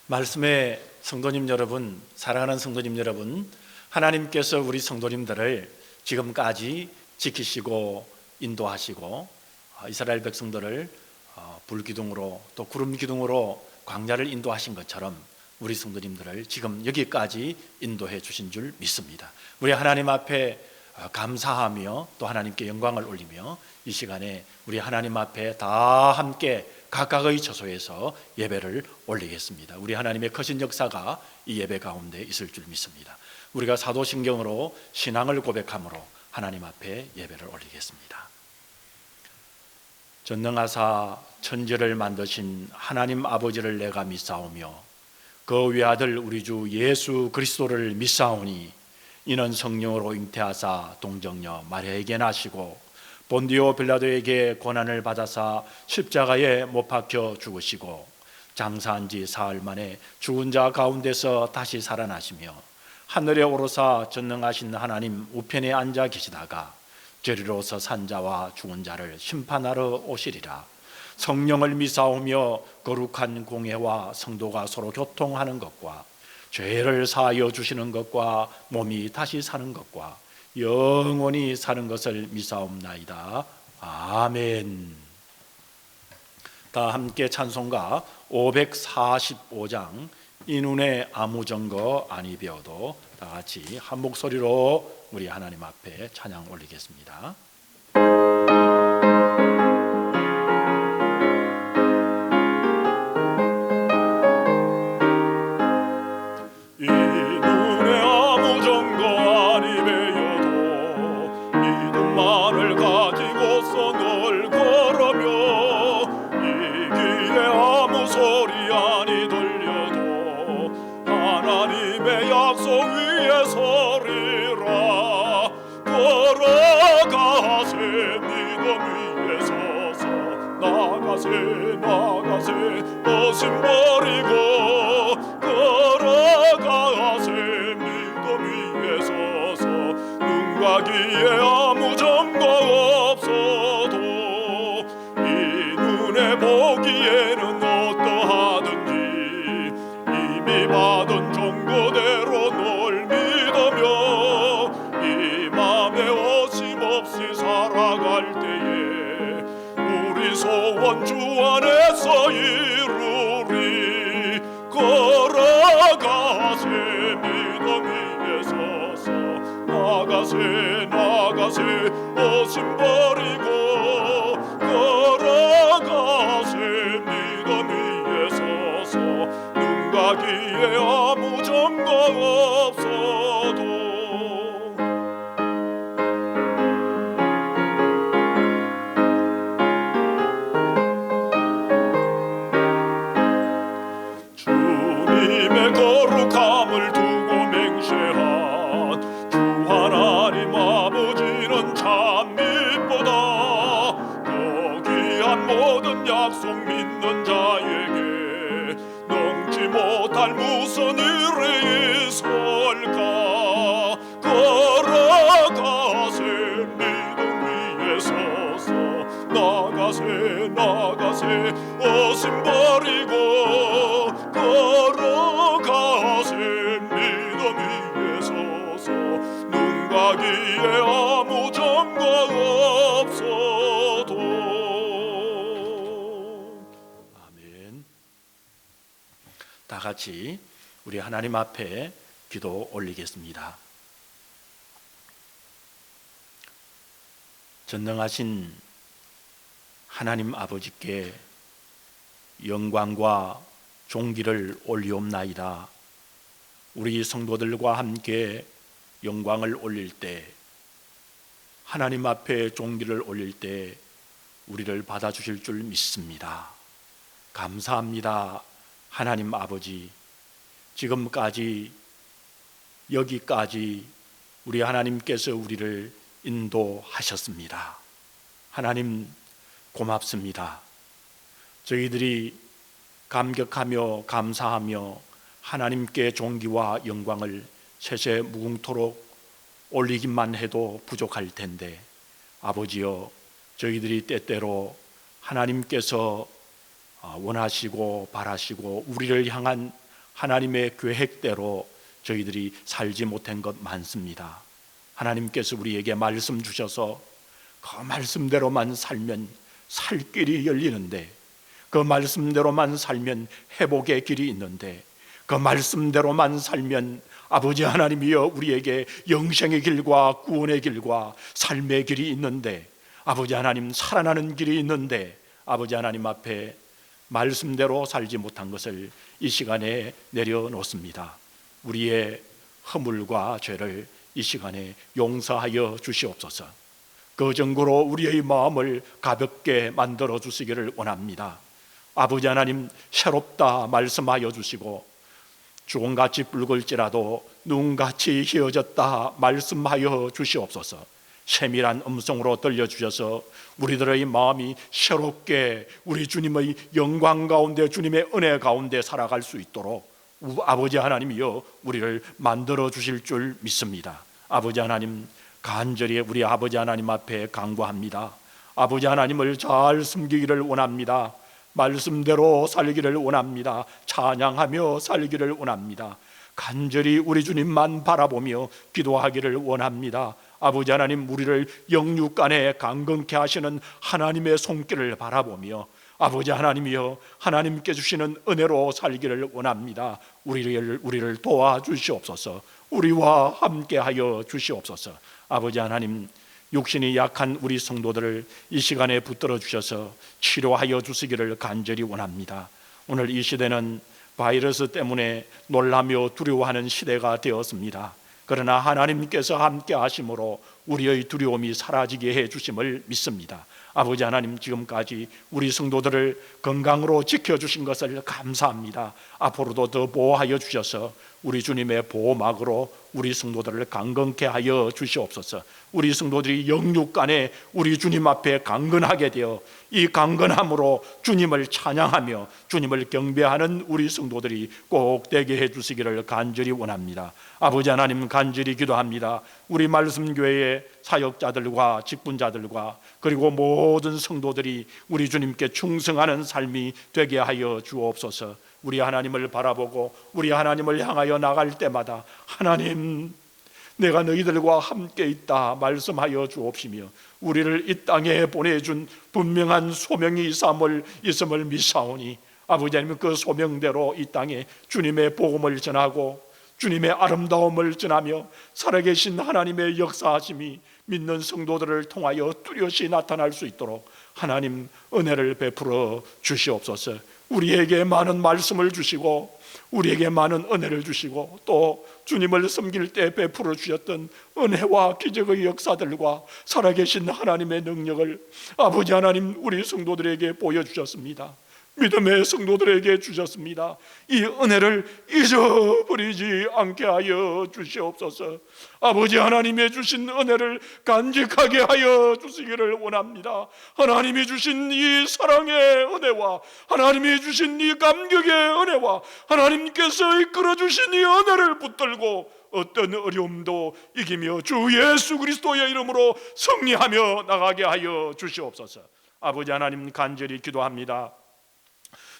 말씀의 성도님 여러분, 사랑하는 성도님 여러분, 하나님께서 우리 성도님들을 지금까지 지키시고 인도하시고 이스라엘 백성들을 불기둥으로 또 구름기둥으로 광야를 인도하신 것처럼 우리 성도님들을 지금 여기까지 인도해 주신 줄 믿습니다. 우리 하나님 앞에 감사하며 또 하나님께 영광을 올리며 이 시간에 우리 하나님 앞에 다 함께 각각의 처소에서 예배를 올리겠습니다. 우리 하나님의 크신 역사가 이 예배 가운데 있을 줄 믿습니다. 우리가 사도신경으로 신앙을 고백함으로 하나님 앞에 예배를 올리겠습니다. 전능하사 천지를 만드신 하나님 아버지를 내가 믿사오며 그 외아들 우리 주 예수 그리스도를 믿사오니 이는 성령으로 잉태하사 동정녀 마리아에게 나시고 본디오 빌라도에게 고난을 받아사 십자가에 못 박혀 죽으시고 장사한 지 사흘 만에 죽은 자 가운데서 다시 살아나시며 하늘에 오르사 전능하신 하나님 우편에 앉아 계시다가 저리로서 산 자와 죽은 자를 심판하러 오시리라. 성령을 믿사오며 거룩한 공회와 성도가 서로 교통하는 것과 죄를 사하여 주시는 것과 몸이 다시 사는 것과 영원히 사는 것을 믿사옵나이다. 아멘. 다 함께 찬송가 545장 이 눈에 아무 증거 아니 배워도 다 같이 한 목소리로 우리 하나님 앞에 찬양 올리겠습니다. 나가세 어심 버리고 걸어가세 믿음 위에 서서 눈과 귀에 아무 증거 없어도 이 눈에 보기에는 어떠하든지 이미 받은 종고대로 널 믿으며 이 맘에 어심없이 살아갈 때에 소원 주 안에서 이루리. 걸어가세 믿음 위에 서서 나가세 어심 버리고 걸어가세 믿음 위에 서서 눈과 귀에 아무 증거 없어도 거룩함을 두고 맹세한 주 하나님 아버지는 참 미쁘다. 더 귀한 모든 약속 믿는 자에게 넘지 못할 무슨 일이 있을까. 걸어가세 믿음 위에 서서 나가세 어심 버리고 걸어가세 믿음 위에 서서 눈과 귀에 아무 증거 없어도. 아멘. 다 같이 우리 하나님 앞에 기도 올리겠습니다. 전능하신 하나님 아버지께 영광과 존귀를 올리옵나이다. 우리 성도들과 함께 영광을 올릴 때, 하나님 앞에 존귀를 올릴 때 우리를 받아주실 줄 믿습니다. 감사합니다. 하나님 아버지, 지금까지 여기까지 우리 하나님께서 우리를 인도하셨습니다. 하나님 고맙습니다. 저희들이 감격하며 감사하며 하나님께 존귀와 영광을 세세 무궁토록 올리기만 해도 부족할 텐데 아버지여, 저희들이 때때로 하나님께서 원하시고 바라시고 우리를 향한 하나님의 계획대로 저희들이 살지 못한 것 많습니다. 하나님께서 우리에게 말씀 주셔서 그 말씀대로만 살면 살 길이 열리는데, 그 말씀대로만 살면 회복의 길이 있는데, 그 말씀대로만 살면 아버지 하나님이여 우리에게 영생의 길과 구원의 길과 삶의 길이 있는데, 아버지 하나님 살아나는 길이 있는데, 아버지 하나님 앞에 말씀대로 살지 못한 것을 이 시간에 내려놓습니다. 우리의 허물과 죄를 이 시간에 용서하여 주시옵소서. 그 정도로 우리의 마음을 가볍게 만들어 주시기를 원합니다. 아버지 하나님, 새롭다 말씀하여 주시고 주홍같이 붉을지라도 눈같이 희어졌다 말씀하여 주시옵소서. 세밀한 음성으로 들려주셔서 우리들의 마음이 새롭게 우리 주님의 영광 가운데, 주님의 은혜 가운데 살아갈 수 있도록 아버지 하나님이여 우리를 만들어 주실 줄 믿습니다. 아버지 하나님, 간절히 우리 아버지 하나님 앞에 간구합니다. 아버지 하나님을 잘 섬기기를 원합니다. 말씀대로 살기를 원합니다. 찬양하며 살기를 원합니다. 간절히 우리 주님만 바라보며 기도하기를 원합니다. 아버지 하나님, 우리를 영육간에 강건케 하시는 하나님의 손길을 바라보며 아버지 하나님이여 하나님께 주시는 은혜로 살기를 원합니다. 우리를 도와주시옵소서. 우리와 함께하여 주시옵소서. 아버지 하나님, 육신이 약한 우리 성도들을 이 시간에 붙들어 주셔서 치료하여 주시기를 간절히 원합니다. 오늘 이 시대는 바이러스 때문에 놀라며 두려워하는 시대가 되었습니다. 그러나 하나님께서 함께 하심으로 우리의 두려움이 사라지게 해 주심을 믿습니다. 아버지 하나님, 지금까지 우리 성도들을 건강으로 지켜주신 것을 감사합니다. 앞으로도 더 보호하여 주셔서 우리 주님의 보호막으로 우리 성도들을 강건케 하여 주시옵소서. 우리 성도들이 영육간에 우리 주님 앞에 강건하게 되어 이 강건함으로 주님을 찬양하며 주님을 경배하는 우리 성도들이 꼭 되게 해 주시기를 간절히 원합니다. 아버지 하나님, 간절히 기도합니다. 우리 말씀교회의 사역자들과 직분자들과 그리고 모든 성도들이 우리 주님께 충성하는 삶이 되게 하여 주옵소서. 우리 하나님을 바라보고 우리 하나님을 향하여 나갈 때마다 하나님, 내가 너희들과 함께 있다 말씀하여 주옵시며 우리를 이 땅에 보내준 분명한 소명이 있음을 믿사오니 아버지 하나님, 그 소명대로 이 땅에 주님의 복음을 전하고 주님의 아름다움을 전하며 살아계신 하나님의 역사하심이 믿는 성도들을 통하여 뚜렷이 나타날 수 있도록 하나님 은혜를 베풀어 주시옵소서. 우리에게 많은 말씀을 주시고 우리에게 많은 은혜를 주시고 또 주님을 섬길 때 베풀어 주셨던 은혜와 기적의 역사들과 살아계신 하나님의 능력을 아버지 하나님, 우리 성도들에게 보여주셨습니다. 믿음의 성도들에게 주셨습니다. 이 은혜를 잊어버리지 않게 하여 주시옵소서. 아버지 하나님의 주신 은혜를 간직하게 하여 주시기를 원합니다. 하나님이 주신 이 사랑의 은혜와 하나님이 주신 이 감격의 은혜와 하나님께서 이끌어 주신 이 은혜를 붙들고 어떤 어려움도 이기며 주 예수 그리스도의 이름으로 승리하며 나가게 하여 주시옵소서. 아버지 하나님, 간절히 기도합니다.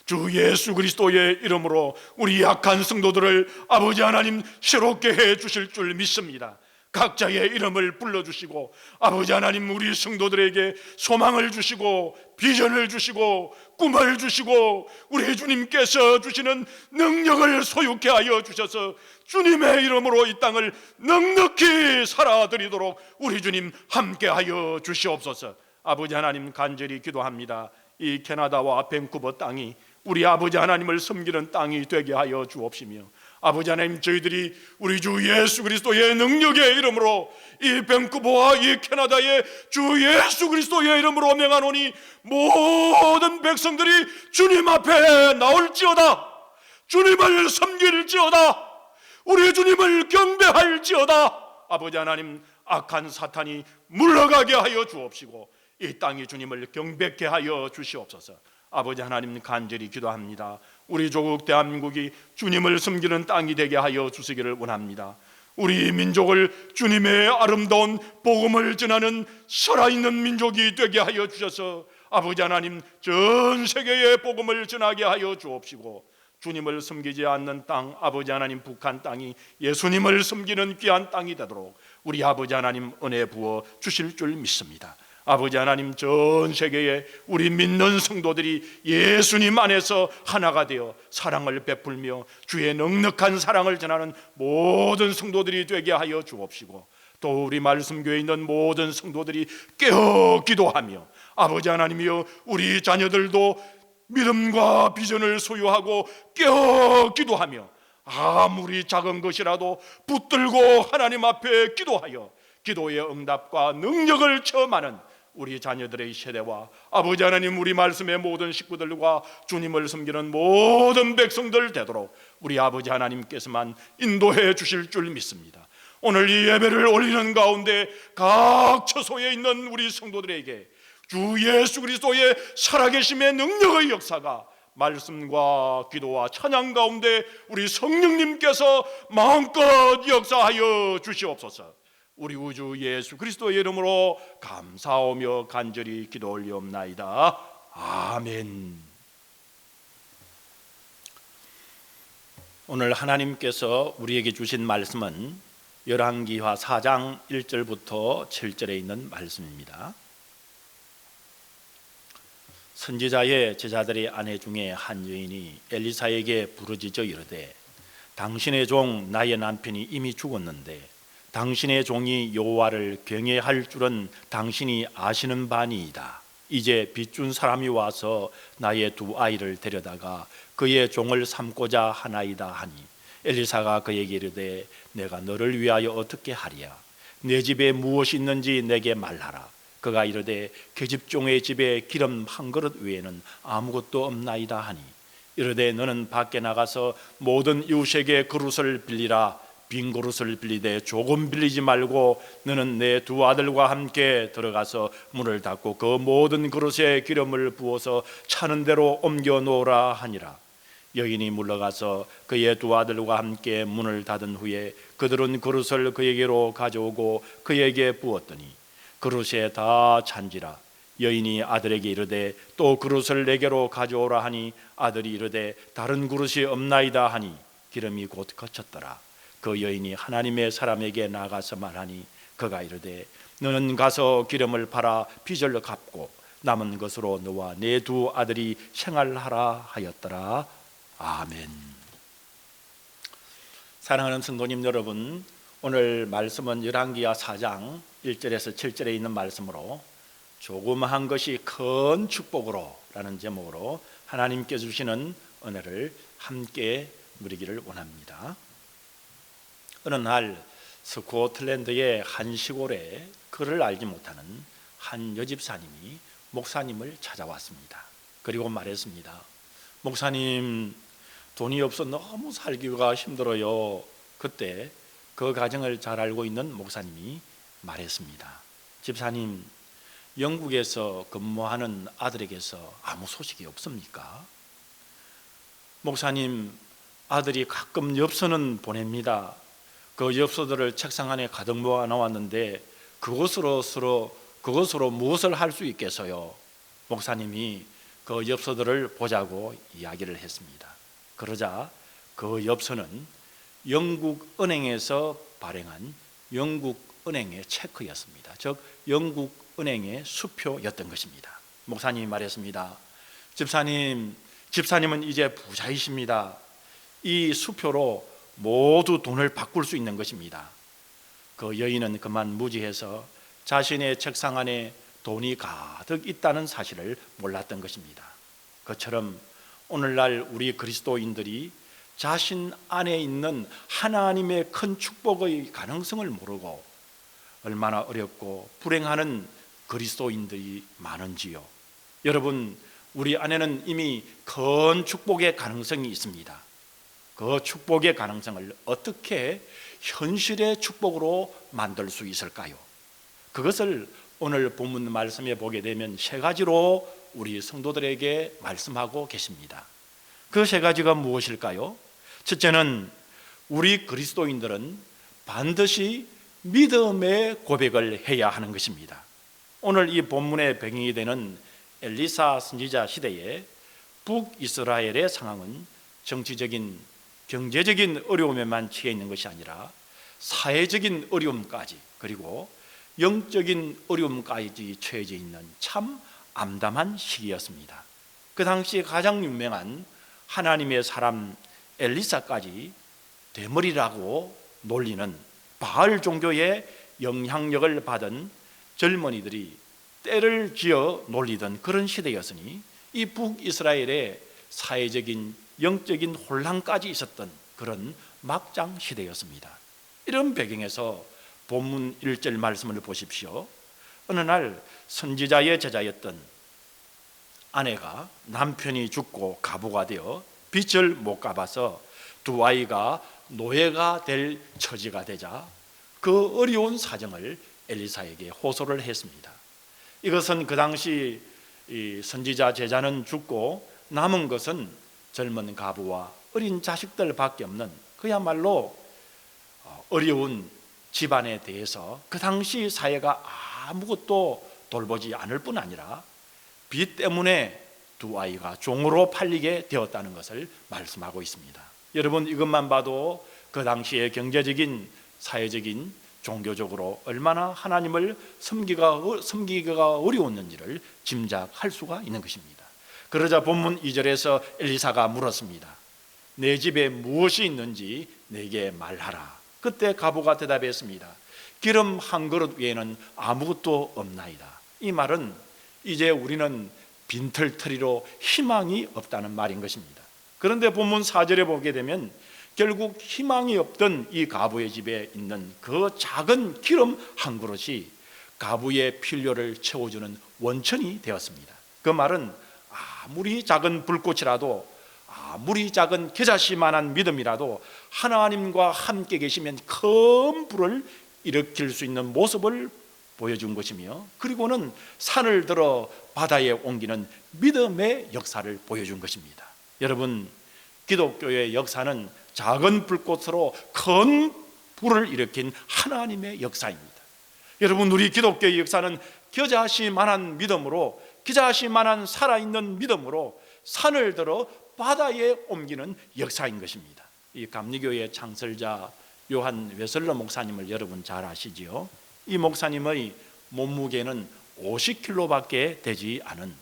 주 예수 그리스도의 이름으로 우리 약한 성도들을 아버지 하나님 새롭게 해 주실 줄 믿습니다. 각자의 이름을 불러주시고 아버지 하나님, 우리 성도들에게 소망을 주시고 비전을 주시고 꿈을 주시고 우리 주님께서 주시는 능력을 소유케 하여 주셔서 주님의 이름으로 이 땅을 넉넉히 살아드리도록 우리 주님 함께하여 주시옵소서. 아버지 하나님, 간절히 기도합니다. 이 캐나다와 밴쿠버 땅이 우리 아버지 하나님을 섬기는 땅이 되게 하여 주옵시며 아버지 하나님, 저희들이 우리 주 예수 그리스도의 능력의 이름으로 이 밴쿠버와 이 캐나다의 주 예수 그리스도의 이름으로 명하노니 모든 백성들이 주님 앞에 나올지어다, 주님을 섬길지어다, 우리 주님을 경배할지어다. 아버지 하나님, 악한 사탄이 물러가게 하여 주옵시고 이 땅이 주님을 경배케 하여 주시옵소서. 아버지 하나님, 간절히 기도합니다. 우리 조국 대한민국이 주님을 섬기는 땅이 되게 하여 주시기를 원합니다. 우리 민족을 주님의 아름다운 복음을 전하는 살아있는 민족이 되게 하여 주셔서 아버지 하나님, 전 세계에 복음을 전하게 하여 주옵시고 주님을 섬기지 않는 땅, 아버지 하나님 북한 땅이 예수님을 섬기는 귀한 땅이 되도록 우리 아버지 하나님 은혜 부어 주실 줄 믿습니다. 아버지 하나님, 전 세계에 우리 믿는 성도들이 예수님 안에서 하나가 되어 사랑을 베풀며 주의 넉넉한 사랑을 전하는 모든 성도들이 되게 하여 주옵시고, 또 우리 말씀교회에 있는 모든 성도들이 깨어 기도하며 아버지 하나님이여, 우리 자녀들도 믿음과 비전을 소유하고 깨어 기도하며 아무리 작은 것이라도 붙들고 하나님 앞에 기도하여 기도의 응답과 능력을 체험하는 우리 자녀들의 세대와 아버지 하나님, 우리 말씀의 모든 식구들과 주님을 섬기는 모든 백성들 되도록 우리 아버지 하나님께서만 인도해 주실 줄 믿습니다. 오늘 이 예배를 올리는 가운데 각 처소에 있는 우리 성도들에게 주 예수 그리스도의 살아계심의 능력의 역사가 말씀과 기도와 찬양 가운데 우리 성령님께서 마음껏 역사하여 주시옵소서. 우리 우주 예수 그리스도의 이름으로 감사하며 간절히 기도 올리옵나이다. 아멘. 오늘 하나님께서 우리에게 주신 말씀은 열왕기하 4장 1절부터 7절에 있는 말씀입니다. 선지자의 제자들의 아내 중에 한 여인이 엘리사에게 부르짖어 이르되, 당신의 종 나의 남편이 이미 죽었는데 당신의 종이 여호와를 경외할 줄은 당신이 아시는 바니이다. 이제 빚준 사람이 와서 나의 두 아이를 데려다가 그의 종을 삼고자 하나이다 하니, 엘리사가 그에게 이르되, 내가 너를 위하여 어떻게 하리야? 내 집에 무엇이 있는지 내게 말하라. 그가 이르되, 계집종의 집에 기름 한 그릇 외에는 아무것도 없나이다 하니, 이르되, 너는 밖에 나가서 모든 이웃에게 그릇을 빌리라. 빈 그릇을 빌리되 조금 빌리지 말고 너는 내 두 아들과 함께 들어가서 문을 닫고 그 모든 그릇에 기름을 부어서 차는 대로 옮겨 놓으라 하니라. 여인이 물러가서 그의 두 아들과 함께 문을 닫은 후에 그들은 그릇을 그에게로 가져오고 그에게 부었더니 그릇에 다 찬지라. 여인이 아들에게 이르되, 또 그릇을 내게로 가져오라 하니 아들이 이르되, 다른 그릇이 없나이다 하니 기름이 곧 거쳤더라. 그 여인이 하나님의 사람에게 나가서 말하니 그가 이르되, 너는 가서 기름을 팔아 빚을 갚고 남은 것으로 너와 내 두 아들이 생활하라 하였더라. 아멘. 사랑하는 성도님 여러분, 오늘 말씀은 열왕기하 4장 1절에서 7절에 있는 말씀으로 조그마한 것이 큰 축복으로 라는 제목으로 하나님께 주시는 은혜를 함께 누리기를 원합니다. 어느 날 스코틀랜드의 한 시골에 그를 알지 못하는 한 여집사님이 목사님을 찾아왔습니다. 그리고 말했습니다. 목사님, 돈이 없어 너무 살기가 힘들어요. 그때 그 가정을 잘 알고 있는 목사님이 말했습니다. 집사님, 영국에서 근무하는 아들에게서 아무 소식이 없습니까? 목사님, 아들이 가끔 엽서는 보냅니다. 그 엽서들을 책상 안에 가득 모아 놓았는데 그것으로 무엇을 할 수 있겠어요? 목사님이 그 엽서들을 보자고 이야기를 했습니다. 그러자 그 엽서는 영국 은행에서 발행한 영국 은행의 체크였습니다. 즉 영국 은행의 수표였던 것입니다. 목사님이 말했습니다. 집사님은 이제 부자이십니다. 이 수표로 모두 돈을 바꿀 수 있는 것입니다. 그 여인은 그만 무지해서 자신의 책상 안에 돈이 가득 있다는 사실을 몰랐던 것입니다. 그처럼 오늘날 우리 그리스도인들이 자신 안에 있는 하나님의 큰 축복의 가능성을 모르고 얼마나 어렵고 불행하는 그리스도인들이 많은지요. 여러분, 우리 안에는 이미 큰 축복의 가능성이 있습니다. 그 축복의 가능성을 어떻게 현실의 축복으로 만들 수 있을까요? 그것을 오늘 본문 말씀에 보게 되면 세 가지로 우리 성도들에게 말씀하고 계십니다. 그 세 가지가 무엇일까요? 첫째는 우리 그리스도인들은 반드시 믿음의 고백을 해야 하는 것입니다. 오늘 이 본문의 배경이 되는 엘리사 선지자 시대의 북이스라엘의 상황은 정치적인 경제적인 어려움에만 처해 있는 것이 아니라 사회적인 어려움까지, 그리고 영적인 어려움까지 처해져 있는 참 암담한 시기였습니다. 그 당시 가장 유명한 하나님의 사람 엘리사까지 대머리라고 놀리는 바알 종교의 영향력을 받은 젊은이들이 때를 지어 놀리던 그런 시대였으니, 이 북이스라엘의 사회적인 영적인 혼란까지 있었던 그런 막장 시대였습니다. 이런 배경에서 본문 1절 말씀을 보십시오. 어느 날 선지자의 제자였던 아내가 남편이 죽고 가부가 되어 빚을 못 갚아서 두 아이가 노예가 될 처지가 되자 그 어려운 사정을 엘리사에게 호소를 했습니다. 이것은 그 당시 이 선지자 제자는 죽고 남은 것은 젊은 가부와 어린 자식들밖에 없는 그야말로 어려운 집안에 대해서 그 당시 사회가 아무것도 돌보지 않을 뿐 아니라 빚 때문에 두 아이가 종으로 팔리게 되었다는 것을 말씀하고 있습니다. 여러분, 이것만 봐도 그 당시의 경제적인, 사회적인, 종교적으로 얼마나 하나님을 섬기기가 어려웠는지를 짐작할 수가 있는 것입니다. 그러자 본문 2절에서 엘리사가 물었습니다. 내 집에 무엇이 있는지 내게 말하라. 그때 가부가 대답했습니다. 기름 한 그릇 외에는 아무것도 없나이다. 이 말은 이제 우리는 빈털터리로 희망이 없다는 말인 것입니다. 그런데 본문 4절에 보게 되면 결국 희망이 없던 이 가부의 집에 있는 그 작은 기름 한 그릇이 가부의 필요를 채워주는 원천이 되었습니다. 그 말은 아무리 작은 불꽃이라도, 아무리 작은 겨자씨만한 믿음이라도 하나님과 함께 계시면 큰 불을 일으킬 수 있는 모습을 보여준 것이며, 그리고는 산을 들어 바다에 옮기는 믿음의 역사를 보여준 것입니다. 여러분, 기독교의 역사는 작은 불꽃으로 큰 불을 일으킨 하나님의 역사입니다. 여러분, 우리 기독교의 역사는 겨자씨만한 믿음으로, 겨자씨만한 살아있는 믿음으로 산을 들어 바다에 옮기는 역사인 것입니다. 이 감리교의 창설자 요한 웨슬러 목사님을 여러분 잘 아시지요? 이 목사님의 몸무게는 50kg밖에 되지 않은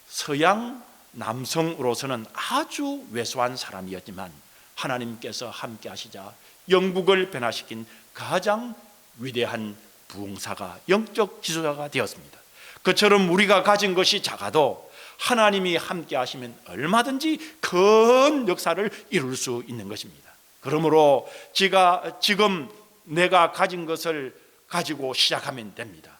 서양 남성으로서는 아주 왜소한 사람이었지만 하나님께서 함께 하시자 영국을 변화시킨 가장 위대한 부흥사가, 영적 지도자가 되었습니다. 그처럼 우리가 가진 것이 작아도 하나님이 함께 하시면 얼마든지 큰 역사를 이룰 수 있는 것입니다. 그러므로 지금 내가 가진 것을 가지고 시작하면 됩니다.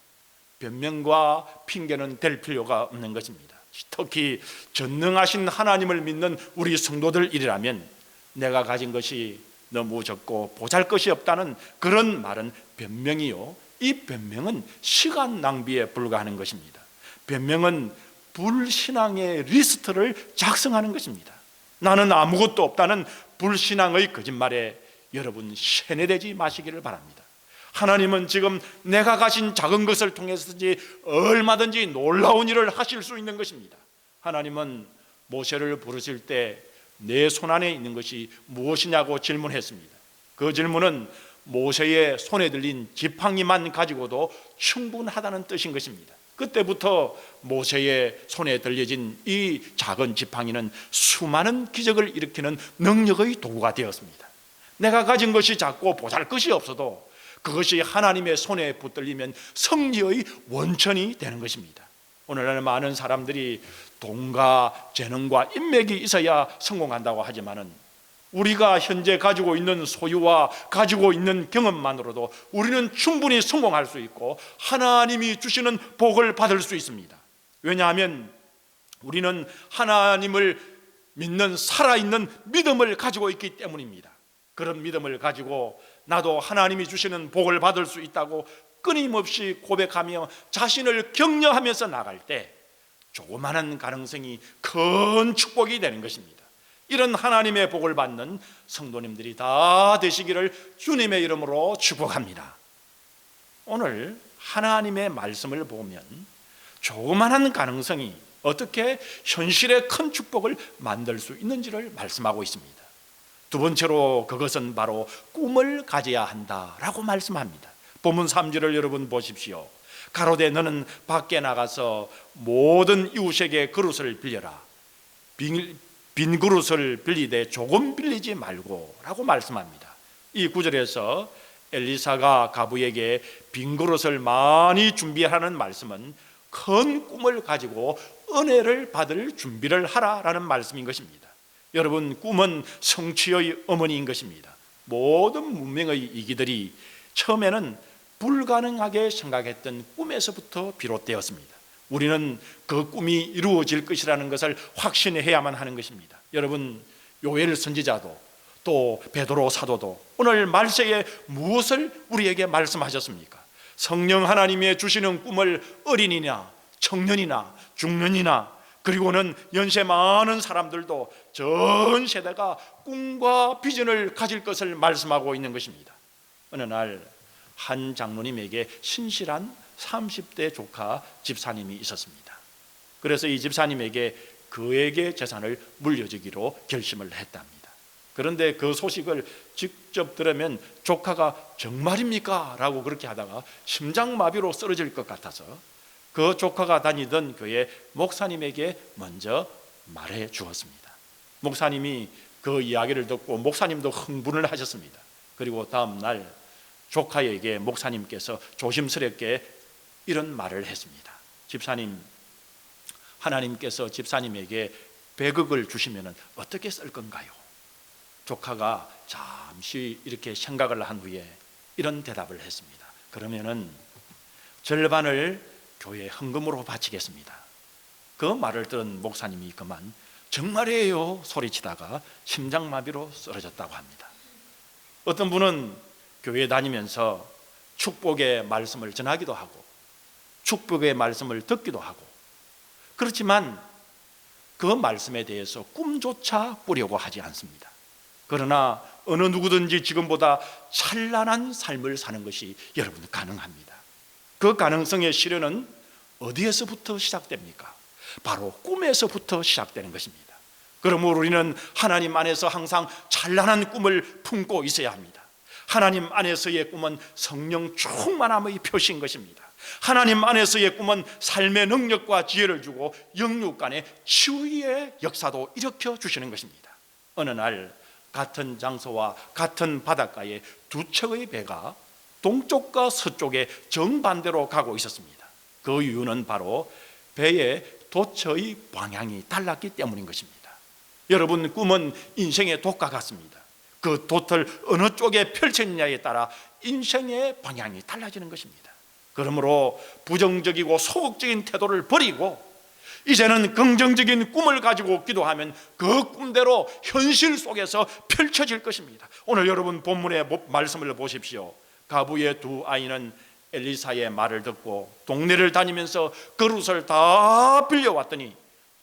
변명과 핑계는 될 필요가 없는 것입니다. 특히 전능하신 하나님을 믿는 우리 성도들이라면 내가 가진 것이 너무 적고 보잘것이 없다는 그런 말은 변명이요, 이 변명은 시간 낭비에 불과하는 것입니다. 변명은 불신앙의 리스트를 작성하는 것입니다. 나는 아무것도 없다는 불신앙의 거짓말에 여러분 세뇌되지 마시기를 바랍니다. 하나님은 지금 내가 가진 작은 것을 통해서든지 얼마든지 놀라운 일을 하실 수 있는 것입니다. 하나님은 모세를 부르실 때 내 손 안에 있는 것이 무엇이냐고 질문했습니다. 그 질문은 모세의 손에 들린 지팡이만 가지고도 충분하다는 뜻인 것입니다. 그때부터 모세의 손에 들려진 이 작은 지팡이는 수많은 기적을 일으키는 능력의 도구가 되었습니다. 내가 가진 것이 작고 보잘것이 없어도 그것이 하나님의 손에 붙들리면 승리의 원천이 되는 것입니다. 오늘날 많은 사람들이 돈과 재능과 인맥이 있어야 성공한다고 하지만은 우리가 현재 가지고 있는 소유와 가지고 있는 경험만으로도 우리는 충분히 성공할 수 있고 하나님이 주시는 복을 받을 수 있습니다. 왜냐하면 우리는 하나님을 믿는 살아있는 믿음을 가지고 있기 때문입니다. 그런 믿음을 가지고 나도 하나님이 주시는 복을 받을 수 있다고 끊임없이 고백하며 자신을 격려하면서 나갈 때 조그마한 가능성이 큰 축복이 되는 것입니다. 이런 하나님의 복을 받는 성도님들이 다 되시기를 주님의 이름으로 축복합니다. 오늘 하나님의 말씀을 보면 조그마한 가능성이 어떻게 현실의 큰 축복을 만들 수 있는지를 말씀하고 있습니다. 두 번째로 그것은 바로 꿈을 가져야 한다라고 말씀합니다. 본문 3절을 여러분 보십시오. 가로되 너는 밖에 나가서 모든 이웃에게 그릇을 빌려라. 빈 그릇을 빌리되 조금 빌리지 말고 라고 말씀합니다. 이 구절에서 엘리사가 가부에게 빈 그릇을 많이 준비하는 말씀은 큰 꿈을 가지고 은혜를 받을 준비를 하라라는 말씀인 것입니다. 여러분, 꿈은 성취의 어머니인 것입니다. 모든 문명의 이기들이 처음에는 불가능하게 생각했던 꿈에서부터 비롯되었습니다. 우리는 그 꿈이 이루어질 것이라는 것을 확신해야만 하는 것입니다. 여러분, 요엘 선지자도 또 베드로 사도도 오늘 말세에 무엇을 우리에게 말씀하셨습니까? 성령 하나님의 주시는 꿈을 어린이나 청년이나 중년이나 그리고는 연세 많은 사람들도 전 세대가 꿈과 비전을 가질 것을 말씀하고 있는 것입니다. 어느 날 한 장로님에게 신실한 30대 조카 집사님이 있었습니다. 그래서 이 집사님에게 그에게 재산을 물려주기로 결심을 했답니다. 그런데 그 소식을 직접 들으면 조카가 정말입니까? 라고 그렇게 하다가 심장마비로 쓰러질 것 같아서 그 조카가 다니던 교회 목사님에게 먼저 말해 주었습니다. 목사님이 그 이야기를 듣고 목사님도 흥분을 하셨습니다. 그리고 다음 날 조카에게 목사님께서 조심스럽게 이런 말을 했습니다. 집사님, 하나님께서 집사님에게 100억을 주시면 어떻게 쓸 건가요? 조카가 잠시 이렇게 생각을 한 후에 이런 대답을 했습니다. 그러면은 절반을 교회 헌금으로 바치겠습니다. 그 말을 들은 목사님이 그만 정말이에요 소리치다가 심장마비로 쓰러졌다고 합니다. 어떤 분은 교회 다니면서 축복의 말씀을 전하기도 하고 축복의 말씀을 듣기도 하고 그렇지만 그 말씀에 대해서 꿈조차 꾸려고 하지 않습니다. 그러나 어느 누구든지 지금보다 찬란한 삶을 사는 것이 여러분 가능합니다. 그 가능성의 실현은 어디에서부터 시작됩니까? 바로 꿈에서부터 시작되는 것입니다. 그러므로 우리는 하나님 안에서 항상 찬란한 꿈을 품고 있어야 합니다. 하나님 안에서의 꿈은 성령 충만함의 표시인 것입니다. 하나님 안에서의 꿈은 삶의 능력과 지혜를 주고 영육 간의 치유의 역사도 일으켜 주시는 것입니다. 어느 날 같은 장소와 같은 바닷가에 두 척의 배가 동쪽과 서쪽에 정반대로 가고 있었습니다. 그 이유는 바로 배의 도처의 방향이 달랐기 때문인 것입니다. 여러분, 꿈은 인생의 돛과 같습니다. 그 돛을 어느 쪽에 펼쳤느냐에 따라 인생의 방향이 달라지는 것입니다. 그러므로 부정적이고 소극적인 태도를 버리고 이제는 긍정적인 꿈을 가지고 기도하면 그 꿈대로 현실 속에서 펼쳐질 것입니다. 오늘 여러분 본문의 말씀을 보십시오. 가부의 두 아이는 엘리사의 말을 듣고 동네를 다니면서 그릇을 다 빌려왔더니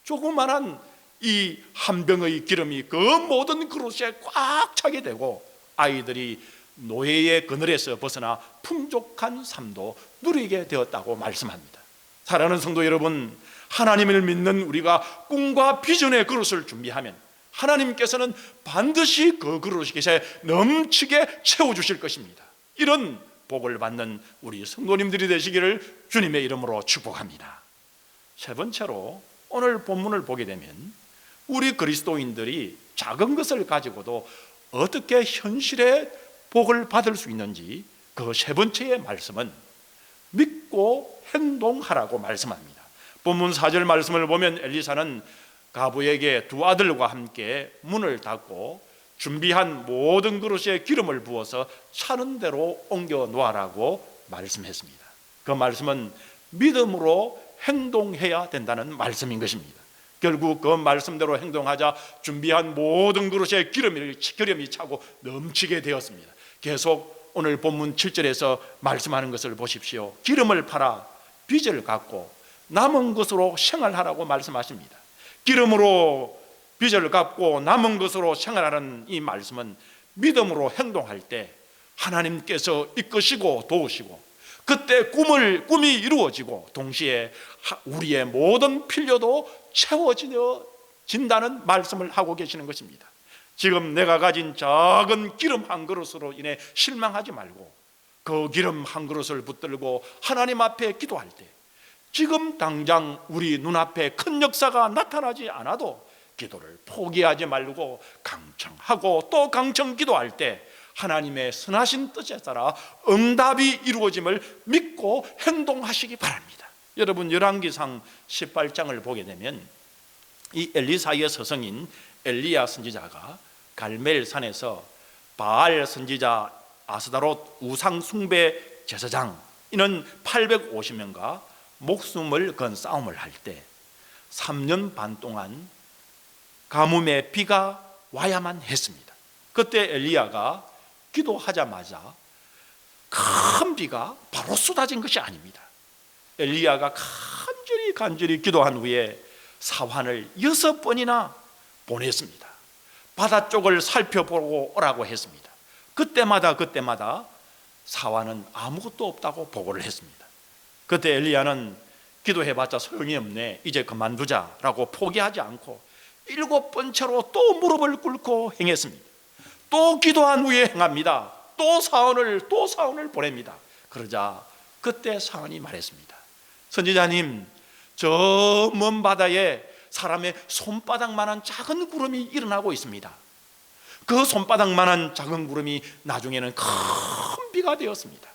조그만한 이 한 병의 기름이 그 모든 그릇에 꽉 차게 되고 아이들이 노예의 그늘에서 벗어나 풍족한 삶도 누리게 되었다고 말씀합니다. 사랑하는 성도 여러분, 하나님을 믿는 우리가 꿈과 비전의 그릇을 준비하면 하나님께서는 반드시 그 그릇에 넘치게 채워주실 것입니다. 이런 복을 받는 우리 성도님들이 되시기를 주님의 이름으로 축복합니다. 세 번째로 오늘 본문을 보게 되면 우리 그리스도인들이 작은 것을 가지고도 어떻게 현실의 복을 받을 수 있는지 그 세 번째의 말씀은 믿고 행동하라고 말씀합니다. 본문 4절 말씀을 보면 엘리사는 가부에게 두 아들과 함께 문을 닫고 준비한 모든 그릇에 기름을 부어서 차는 대로 옮겨 놓으라고 말씀했습니다. 그 말씀은 믿음으로 행동해야 된다는 말씀인 것입니다. 결국 그 말씀대로 행동하자 준비한 모든 그릇에 기름이 차고 넘치게 되었습니다. 계속 오늘 본문 7절에서 말씀하는 것을 보십시오. 기름을 팔아 빚을 갚고 남은 것으로 생활하라고 말씀하십니다. 기름으로 빚을 갚고 남은 것으로 생활하는 이 말씀은 믿음으로 행동할 때 하나님께서 이끄시고 도우시고 그때 꿈이 이루어지고 동시에 우리의 모든 필요도 채워진다는 말씀을 하고 계시는 것입니다. 지금 내가 가진 작은 기름 한 그릇으로 인해 실망하지 말고 그 기름 한 그릇을 붙들고 하나님 앞에 기도할 때 지금 당장 우리 눈앞에 큰 역사가 나타나지 않아도 기도를 포기하지 말고 강청하고 또 강청 기도할 때 하나님의 선하신 뜻에 따라 응답이 이루어짐을 믿고 행동하시기 바랍니다. 여러분 열왕기상 18장을 보게 되면 이 엘리사의 서성인 엘리야 선지자가 갈멜산에서 바알 선지자 아스다롯 우상 숭배 제사장 이는 850명과 목숨을 건 싸움을 할 때 3년 반 동안 가뭄에 비가 와야만 했습니다. 그때 엘리야가 기도하자마자 큰 비가 바로 쏟아진 것이 아닙니다. 엘리야가 간절히 기도한 후에 사환을 6번이나 보냈습니다. 바다 쪽을 살펴보고 오라고 했습니다. 그때마다 사환은 아무것도 없다고 보고를 했습니다. 그때 엘리야는 기도해봤자 소용이 없네, 이제 그만두자라고 포기하지 않고 7번째로 또 무릎을 꿇고 행했습니다. 또 기도한 후에 행합니다. 또 사원을 보냅니다. 그러자 그때 사원이 말했습니다. 선지자님, 저 먼 바다에 사람의 손바닥만한 작은 구름이 일어나고 있습니다. 그 손바닥만한 작은 구름이 나중에는 큰 비가 되었습니다.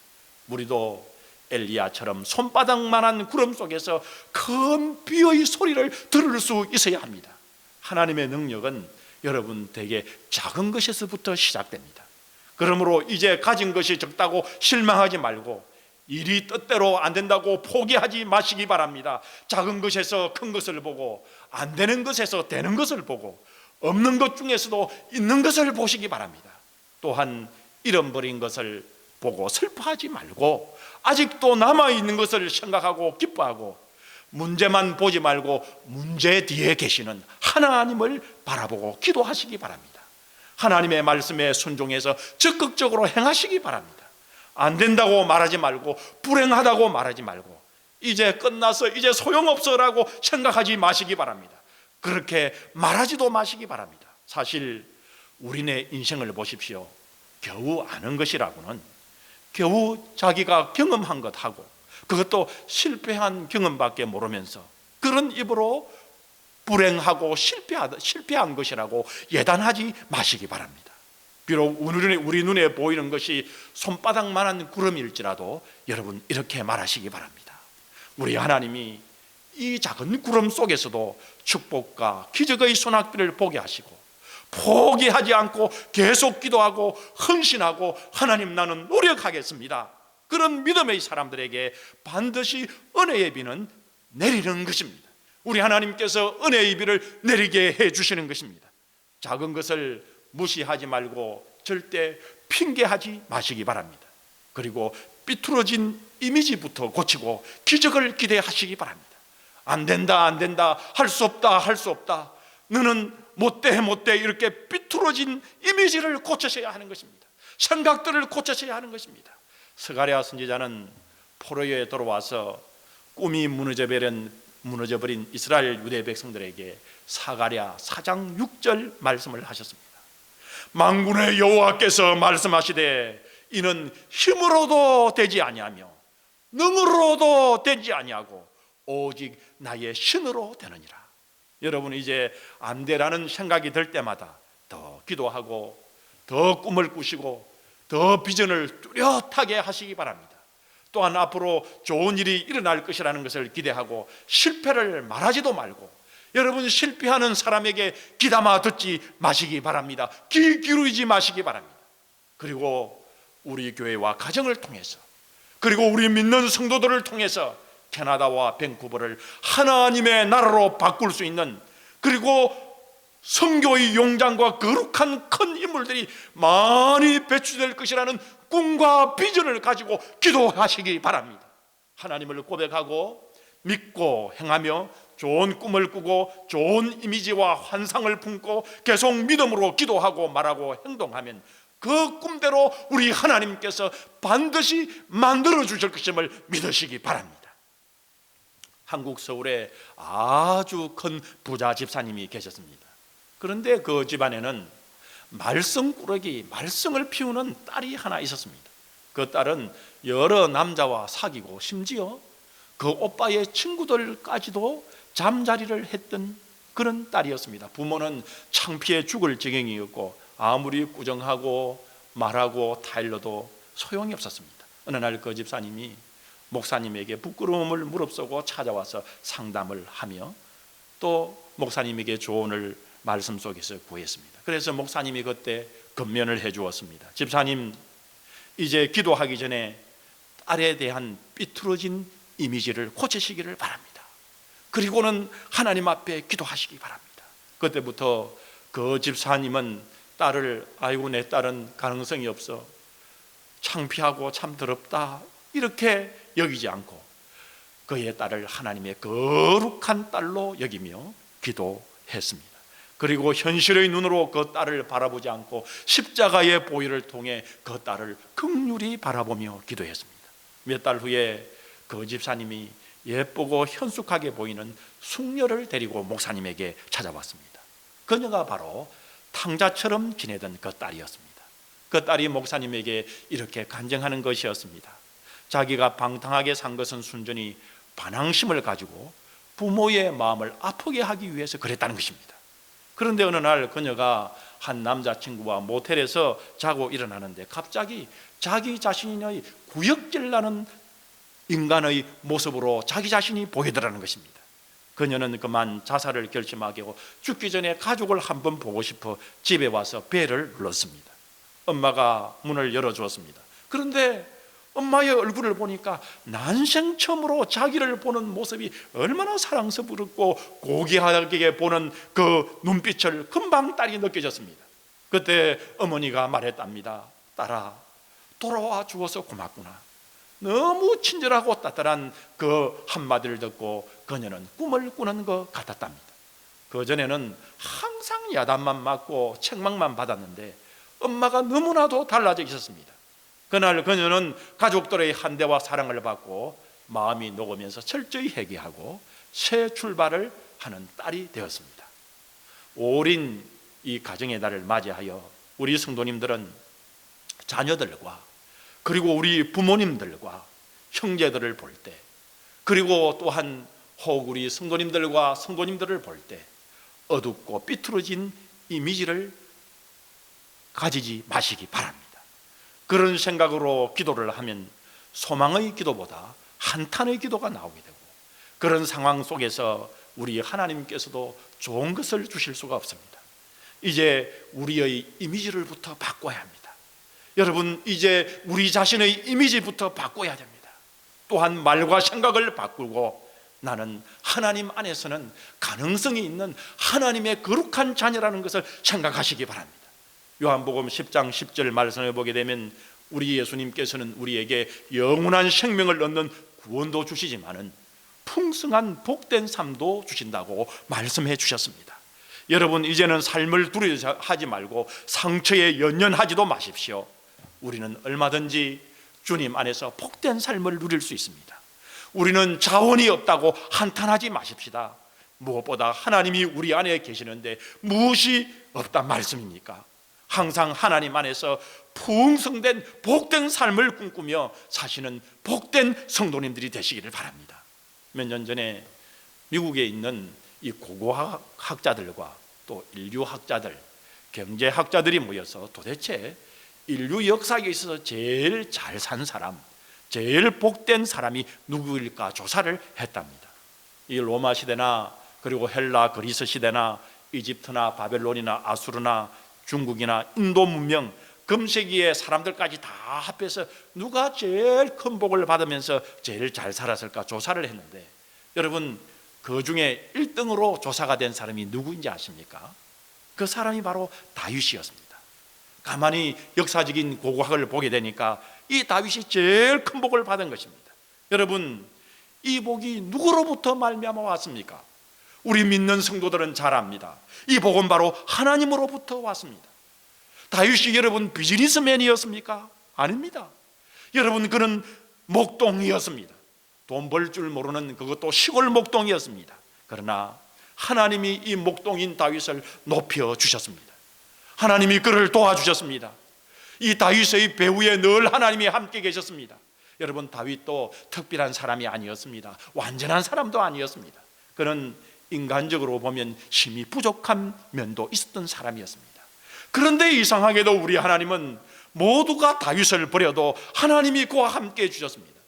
우리도 엘리야처럼 손바닥만한 구름 속에서 큰 비의 소리를 들을 수 있어야 합니다. 하나님의 능력은 여러분 되게 작은 것에서부터 시작됩니다. 그러므로 이제 가진 것이 적다고 실망하지 말고 일이 뜻대로 안 된다고 포기하지 마시기 바랍니다. 작은 것에서 큰 것을 보고 안 되는 것에서 되는 것을 보고 없는 것 중에서도 있는 것을 보시기 바랍니다. 또한 잃어버린 것을 보고 슬퍼하지 말고 아직도 남아있는 것을 생각하고 기뻐하고 문제만 보지 말고 문제 뒤에 계시는 하나님을 바라보고 기도하시기 바랍니다. 하나님의 말씀에 순종해서 적극적으로 행하시기 바랍니다. 안 된다고 말하지 말고 불행하다고 말하지 말고 이제 끝나서 이제 소용없어라고 생각하지 마시기 바랍니다. 그렇게 말하지도 마시기 바랍니다. 사실 우리네 인생을 보십시오. 겨우 아는 것이라고는 겨우 자기가 경험한 것하고 그것도 실패한 경험밖에 모르면서 그런 입으로 불행하고 실패한 것이라고 예단하지 마시기 바랍니다. 비록 우리 눈에 보이는 것이 손바닥만한 구름일지라도 여러분 이렇게 말하시기 바랍니다. 우리 하나님이 이 작은 구름 속에서도 축복과 기적의 소낙비를 보게 하시고 포기하지 않고 계속 기도하고 헌신하고 하나님 나는 노력하겠습니다, 그런 믿음의 사람들에게 반드시 은혜의 비는 내리는 것입니다. 우리 하나님께서 은혜의 비를 내리게 해주시는 것입니다. 작은 것을 무시하지 말고 절대 핑계하지 마시기 바랍니다. 그리고 삐뚤어진 이미지부터 고치고 기적을 기대하시기 바랍니다. 안 된다 할 수 없다 너는 못돼 이렇게 삐뚤어진 이미지를 고치셔야 하는 것입니다. 생각들을 고치셔야 하는 것입니다. 스가랴 선지자는 포로에 돌아와서 꿈이 무너져버린 이스라엘 유대 백성들에게 스가랴 4장 6절 말씀을 하셨습니다. 만군의 여호와께서 말씀하시되 이는 힘으로도 되지 아니하며 능으로도 되지 아니하고 오직 나의 신으로 되느니라. 여러분 이제 안 되라는 생각이 들 때마다 더 기도하고 더 꿈을 꾸시고 더 비전을 뚜렷하게 하시기 바랍니다. 또한 앞으로 좋은 일이 일어날 것이라는 것을 기대하고 실패를 말하지도 말고 여러분 실패하는 사람에게 귀담아 듣지 마시기 바랍니다. 귀 기울이지 마시기 바랍니다. 그리고 우리 교회와 가정을 통해서 그리고 우리 믿는 성도들을 통해서 캐나다와 밴쿠버를 하나님의 나라로 바꿀 수 있는 그리고 선교의 용장과 거룩한 큰 인물들이 많이 배출될 것이라는 꿈과 비전을 가지고 기도하시기 바랍니다. 하나님을 고백하고 믿고 행하며 좋은 꿈을 꾸고 좋은 이미지와 환상을 품고 계속 믿음으로 기도하고 말하고 행동하면 그 꿈대로 우리 하나님께서 반드시 만들어 주실 것임을 믿으시기 바랍니다. 한국 서울에 아주 큰 부자 집사님이 계셨습니다. 그런데 그 집안에는 말썽꾸러기, 말썽을 피우는 딸이 하나 있었습니다. 그 딸은 여러 남자와 사귀고 심지어 그 오빠의 친구들까지도 잠자리를 했던 그런 딸이었습니다. 부모는 창피해 죽을 지경이었고 아무리 꾸정하고 말하고 타일러도 소용이 없었습니다. 어느 날 그 집사님이 목사님에게 부끄러움을 무릅쓰고 찾아와서 상담을 하며 또 목사님에게 조언을 말씀 속에서 구했습니다. 그래서 목사님이 그때 건면을 해 주었습니다. 집사님, 이제 기도하기 전에 딸에 대한 삐뚤어진 이미지를 고치시기를 바랍니다. 그리고는 하나님 앞에 기도하시기 바랍니다. 그때부터 그 집사님은 딸을, 아이고 내 딸은 가능성이 없어, 창피하고 참 더럽다, 이렇게 여기지 않고 그의 딸을 하나님의 거룩한 딸로 여기며 기도했습니다. 그리고 현실의 눈으로 그 딸을 바라보지 않고 십자가의 보혈을 통해 그 딸을 긍휼히 바라보며 기도했습니다. 몇 달 후에 그 집사님이 예쁘고 현숙하게 보이는 숙녀를 데리고 목사님에게 찾아왔습니다. 그녀가 바로 탕자처럼 지내던 그 딸이었습니다. 그 딸이 목사님에게 이렇게 간증하는 것이었습니다. 자기가 방탕하게 산 것은 순전히 반항심을 가지고 부모의 마음을 아프게 하기 위해서 그랬다는 것입니다. 그런데 어느 날 그녀가 한 남자친구와 모텔에서 자고 일어나는데 갑자기 자기 자신의 구역질나는 인간의 모습으로 자기 자신이 보이더라는 것입니다. 그녀는 그만 자살을 결심하게 하고 죽기 전에 가족을 한번 보고 싶어 집에 와서 벨을 눌렀습니다. 엄마가 문을 열어주었습니다. 그런데 엄마의 얼굴을 보니까 난생 처음으로 자기를 보는 모습이 얼마나 사랑스럽고 고귀하게 보는 그 눈빛을 금방 딸이 느껴졌습니다. 그때 어머니가 말했답니다. 딸아, 돌아와 주어서 고맙구나. 너무 친절하고 따뜻한 그 한마디를 듣고 그녀는 꿈을 꾸는 것 같았답니다. 그전에는 항상 야단만 맞고 책망만 받았는데 엄마가 너무나도 달라져 있었습니다. 그날 그녀는 가족들의 한대와 사랑을 받고 마음이 녹으면서 철저히 회개하고 새 출발을 하는 딸이 되었습니다. 오랜 이 가정의 날을 맞이하여 우리 성도님들은 자녀들과 그리고 우리 부모님들과 형제들을 볼 때, 그리고 또한 혹 우리 성도님들과 성도님들을 볼 때 어둡고 삐뚤어진 이미지를 가지지 마시기 바랍니다. 그런 생각으로 기도를 하면 소망의 기도보다 한탄의 기도가 나오게 되고, 그런 상황 속에서 우리 하나님께서도 좋은 것을 주실 수가 없습니다. 이제 우리의 이미지를부터 바꿔야 합니다. 여러분, 이제 우리 자신의 이미지부터 바꿔야 됩니다. 또한 말과 생각을 바꾸고 나는 하나님 안에서는 가능성이 있는 하나님의 거룩한 자녀라는 것을 생각하시기 바랍니다. 요한복음 10장 10절 말씀을 보게 되면 우리 예수님께서는 우리에게 영원한 생명을 얻는 구원도 주시지만은 풍성한 복된 삶도 주신다고 말씀해 주셨습니다. 여러분, 이제는 삶을 두려워하지 말고 상처에 연연하지도 마십시오. 우리는 얼마든지 주님 안에서 복된 삶을 누릴 수 있습니다. 우리는 자원이 없다고 한탄하지 마십시다. 무엇보다 하나님이 우리 안에 계시는데 무엇이 없단 말씀입니까? 항상 하나님 안에서 풍성된 복된 삶을 꿈꾸며 사시는 복된 성도님들이 되시기를 바랍니다. 몇 년 전에 미국에 있는 이 고고학자들과 또 인류학자들, 경제학자들이 모여서 도대체 인류 역사에 있어서 제일 잘 산 사람, 제일 복된 사람이 누구일까 조사를 했답니다. 이 로마 시대나 그리고 헬라 그리스 시대나 이집트나 바벨론이나 아수르나 중국이나 인도 문명 금세기의 사람들까지 다 합해서 누가 제일 큰 복을 받으면서 제일 잘 살았을까 조사를 했는데, 여러분, 그 중에 1등으로 조사가 된 사람이 누구인지 아십니까? 그 사람이 바로 다윗이었습니다. 가만히 역사적인 고고학을 보게 되니까 이 다윗이 제일 큰 복을 받은 것입니다. 여러분, 이 복이 누구로부터 말미암아 왔습니까? 우리 믿는 성도들은 잘 압니다. 이 복은 바로 하나님으로부터 왔습니다. 다윗이 여러분 비즈니스맨이었습니까? 아닙니다. 여러분 그는 목동이었습니다. 돈 벌 줄 모르는 그것도 시골 목동이었습니다. 그러나 하나님이 이 목동인 다윗을 높여주셨습니다. 하나님이 그를 도와주셨습니다. 이 다윗의 배후에 늘 하나님이 함께 계셨습니다. 여러분 다윗도 특별한 사람이 아니었습니다. 완전한 사람도 아니었습니다. 그는 인간적으로 보면 힘이 부족한 면도 있었던 사람이었습니다. 그런데 이상하게도 우리 하나님은 모두가 다윗을 버려도 하나님이 그와 함께 해주셨습니다.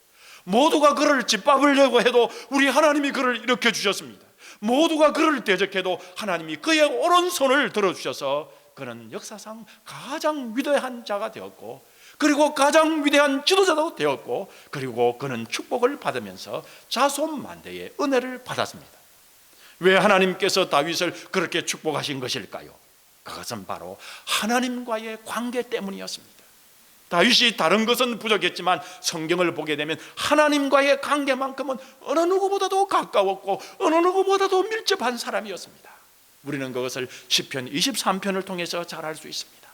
모두가 그를 짓밟으려고 해도 우리 하나님이 그를 일으켜 주셨습니다. 모두가 그를 대적해도 하나님이 그의 오른손을 들어주셔서 그는 역사상 가장 위대한 자가 되었고, 그리고 가장 위대한 지도자도 되었고, 그리고 그는 축복을 받으면서 자손만대의 은혜를 받았습니다. 왜 하나님께서 다윗을 그렇게 축복하신 것일까요? 그것은 바로 하나님과의 관계 때문이었습니다. 다윗이 다른 것은 부족했지만 성경을 보게 되면 하나님과의 관계만큼은 어느 누구보다도 가까웠고 어느 누구보다도 밀접한 사람이었습니다. 우리는 그것을 시편 23편을 통해서 잘 알 수 있습니다.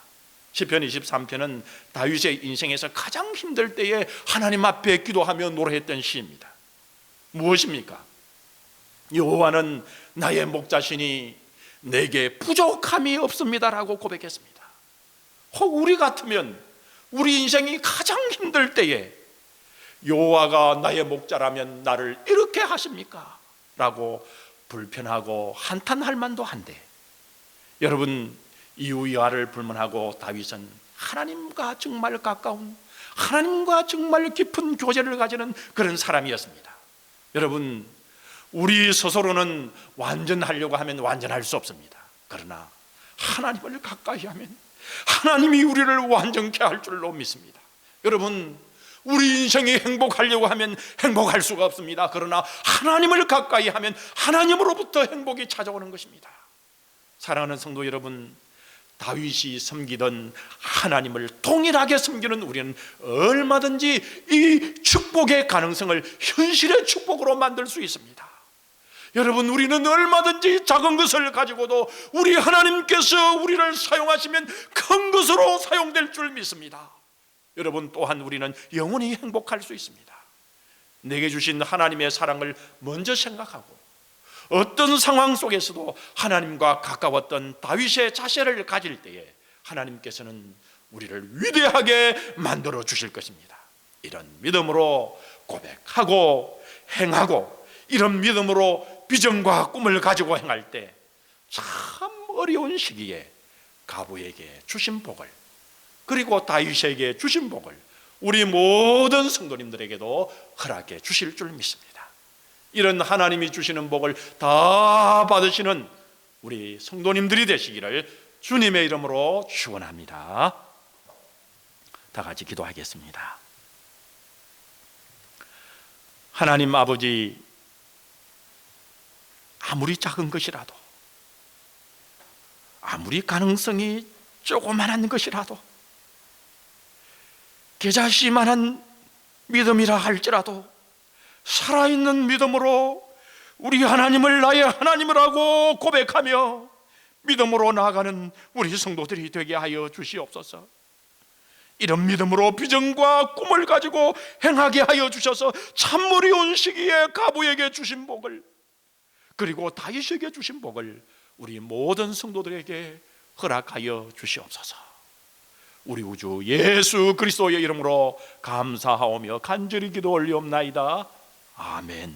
시편 23편은 다윗의 인생에서 가장 힘들 때에 하나님 앞에 기도하며 노래했던 시입니다. 무엇입니까? 여호와는 나의 목자시니 내게 부족함이 없습니다라고 고백했습니다. 혹 우리 같으면 우리 인생이 가장 힘들 때에 여호와가 나의 목자라면 나를 이렇게 하십니까? 라고 불편하고 한탄할 만도 한데, 여러분 이우야를 불문하고 다윗은 하나님과 정말 가까운, 하나님과 정말 깊은 교제를 가지는 그런 사람이었습니다. 여러분 우리 스스로는 완전하려고 하면 완전할 수 없습니다. 그러나 하나님을 가까이 하면 하나님이 우리를 완전케 할 줄로 믿습니다. 여러분 우리 인생이 행복하려고 하면 행복할 수가 없습니다. 그러나 하나님을 가까이 하면 하나님으로부터 행복이 찾아오는 것입니다. 사랑하는 성도 여러분, 다윗이 섬기던 하나님을 동일하게 섬기는 우리는 얼마든지 이 축복의 가능성을 현실의 축복으로 만들 수 있습니다. 여러분 우리는 얼마든지 작은 것을 가지고도 우리 하나님께서 우리를 사용하시면 큰 것으로 사용될 줄 믿습니다. 여러분 또한 우리는 영원히 행복할 수 있습니다. 내게 주신 하나님의 사랑을 먼저 생각하고 어떤 상황 속에서도 하나님과 가까웠던 다윗의 자세를 가질 때에 하나님께서는 우리를 위대하게 만들어 주실 것입니다. 이런 믿음으로 고백하고 행하고, 이런 믿음으로 비전과 꿈을 가지고 행할 때 참 어려운 시기에 가부에게 주신 복을, 그리고 다윗에게 주신 복을 우리 모든 성도님들에게도 허락해 주실 줄 믿습니다. 이런 하나님이 주시는 복을 다 받으시는 우리 성도님들이 되시기를 주님의 이름으로 축원합니다. 다 같이 기도하겠습니다. 하나님 아버지, 아무리 작은 것이라도, 아무리 가능성이 조그만한 것이라도, 겨자씨만한 믿음이라 할지라도 살아있는 믿음으로 우리 하나님을 나의 하나님이라고 고백하며 믿음으로 나아가는 우리 성도들이 되게 하여 주시옵소서. 이런 믿음으로 비전과 꿈을 가지고 행하게 하여 주셔서 참 어려운 시기에 가부에게 주신 복을, 그리고 다윗에게 주신 복을 우리 모든 성도들에게 허락하여 주시옵소서. 우리 우주 예수 그리스도의 이름으로 감사하오며 간절히 기도 올리옵나이다. 아멘.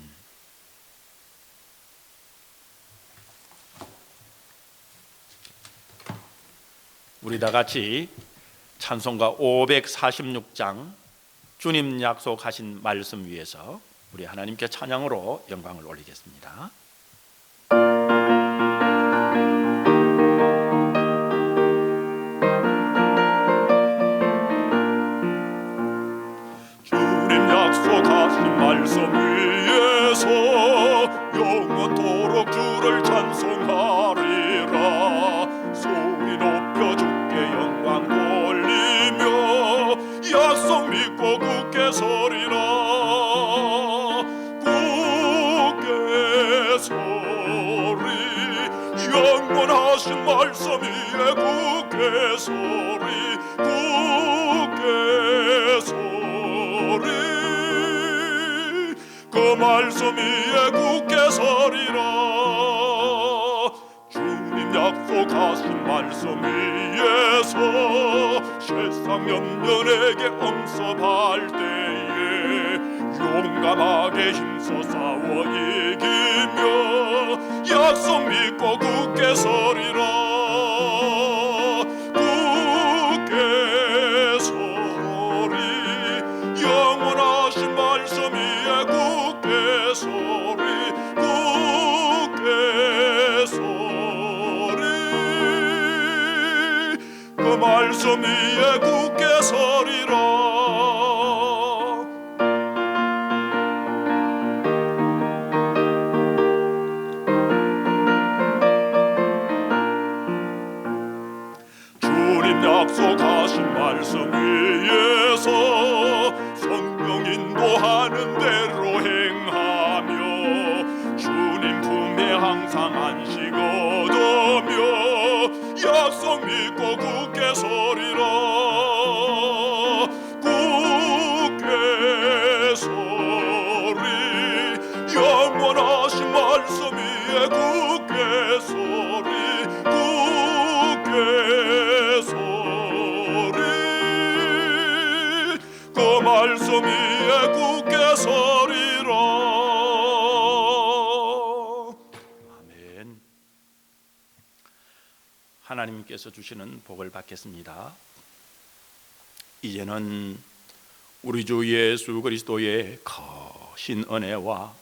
우리 다 같이 찬송가 546장 주님 약속하신 말씀 위에서 우리 하나님께 찬양으로 영광을 올리겠습니다. 주님 약속하신 말씀 위에서 영원토록 주를 찬송하리라. 소리 높여 주께 영광 돌리며 약속 믿고 굳게 서리라. 굳게 서리 영원하신 영원하신 말씀 위에 굳게 서리 굳게 서리 그 말씀 위에 굳게 서리라 주님 약속하신 말씀 위에서 세상 염려에게 엄습할 때에 용감하게 힘써 싸워 이기며 약속 믿고 굳게 서리라 굳게 서리 영원하신 말씀 위에 굳게 서리 굳게 서리 그 말씀 위에 굳게 서리라 약속하신 말씀 위에서 성령 인도하는 대로 행하며 주님 품에 항상 안식 얻으며 약속 믿고 굳게 서리라 굳게 서리 영원하신 말씀 위에 굳게 서리 굳게 서리 그 말씀 위에 굳게 서리라 아멘. 하나님께서 주시는 복을 받겠습니다. 이제는 우리 주 예수 그리스도의 거신 은혜와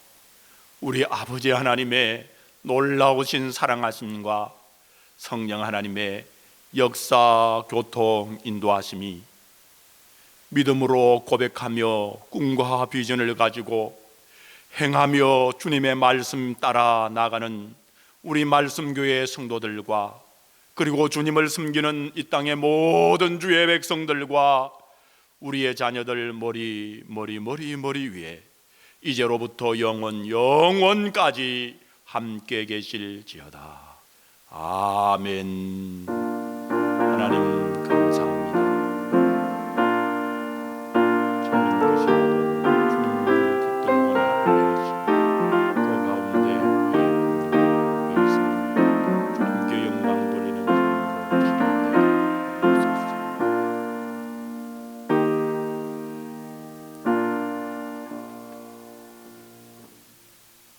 우리 아버지 하나님의 놀라우신 사랑하심과 성령 하나님의 역사, 교통, 인도하심이 믿음으로 고백하며 꿈과 비전을 가지고 행하며 주님의 말씀 따라 나가는 우리 말씀교회 성도들과 그리고 주님을 섬기는 이 땅의 모든 주의 백성들과 우리의 자녀들 머리 위에 이제로부터 영원까지 함께 계실지어다. 아멘. 하나님